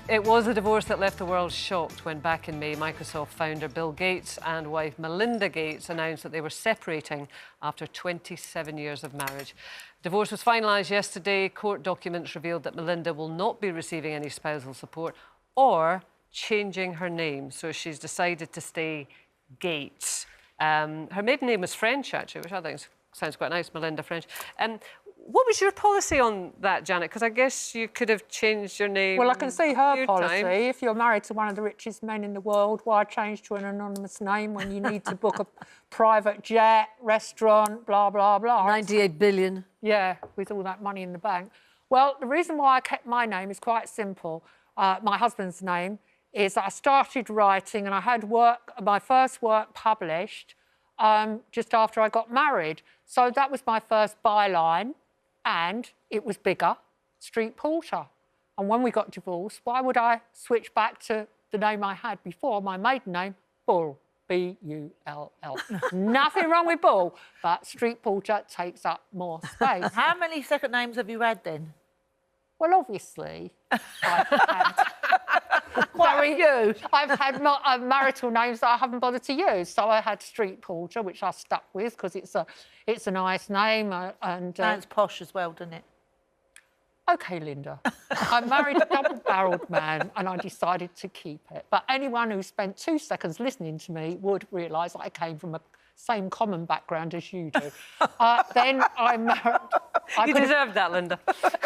It was a divorce that left the world shocked when back in May, Microsoft founder Bill Gates and wife Melinda Gates announced that they were separating after 27 years of marriage. Divorce was finalised yesterday. Court documents revealed that Melinda will not be receiving any spousal support or changing her name. So she's decided to stay Gates. Her maiden name was French, actually, which I think sounds quite nice, Melinda French. What was your policy on that, Janet? Because I guess you could have changed your name. Well, I can see her policy. Times. If you're married to one of the richest men in the world, why change to an anonymous name when you need to book a private jet, restaurant, blah, blah, blah? 98 billion. Yeah, with all that money in the bank. Well, the reason why I kept my name is quite simple. My husband's name is I started writing and I had my first work published just after I got married. So that was my first byline. And it was bigger, Street Porter. And when we got divorced, why would I switch back to the name I had before, my maiden name, Bull, B-U-L-L. Nothing wrong with Bull, but Street Porter takes up more space. How many second names have you had then? Well, obviously, I've had... I've had marital names that I haven't bothered to use. So I had Street Porter, which I stuck with because it's a nice name. Sounds posh as well, doesn't it? OK, Linda. I married a double-barrelled man and I decided to keep it. But anyone who spent 2 seconds listening to me would realise that I came from the same common background as you do. Then I married... You deserved that, Linda.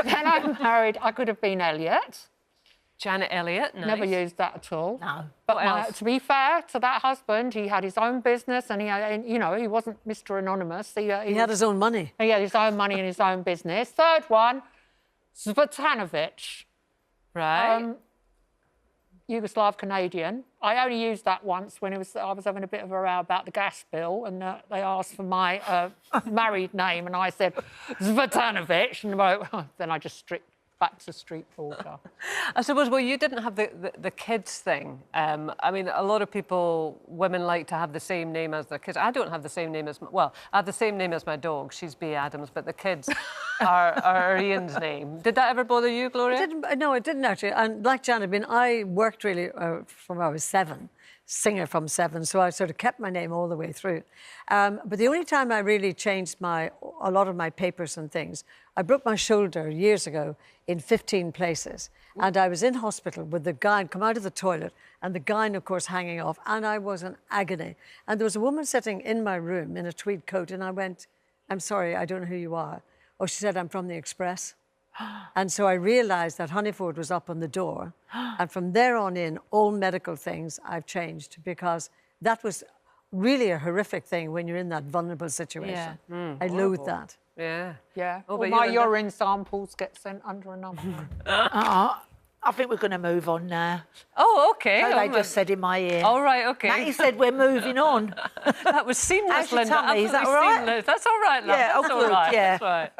Then I married... I could have been Elliot. Janet Elliott, nice. Never used that at all. No. But to be fair to that husband, he had his own business and he wasn't Mr. Anonymous. He had his own money. He had his own money and his own business. Third one, Zvatanovich. Right. Yugoslav Canadian. I only used that once when I was having a bit of a row about the gas bill and they asked for my married name and I said Zvatanovich and then I just stripped back to Street Porter. I suppose, well, you didn't have the kids thing. I mean, a lot of women like to have the same name as their kids. I don't have the same name as... Well, I have the same name as my dog. She's B. Adams, but the kids are Ian's name. Did that ever bother you, Gloria? No, it didn't, actually. And like Janet, I mean, I worked really from when I was 7. Singer from 7, so I sort of kept my name all the way through. But the only time I really changed a lot of my papers and things, I broke my shoulder years ago in 15 places. And I was in hospital with the guy come out of the toilet and the guy, of course, hanging off. And I was in agony. And there was a woman sitting in my room in a tweed coat. And I went, I'm sorry, I don't know who you are. Oh, she said, I'm from the Express. And so I realised that Honeyford was up on the door. And from there on in, all medical things I've changed because that was really a horrific thing when you're in that vulnerable situation. Yeah. I loathe that. Yeah. Yeah. Oh, well, my urine samples get sent under a number. I think we're going to move on now. Oh, OK. So they just said in my ear. All right, OK. Matty said we're moving on. That was seamless, Linda. Is that all right? Seamless. That's all right, love. Yeah, that's all right. Yeah. That's right.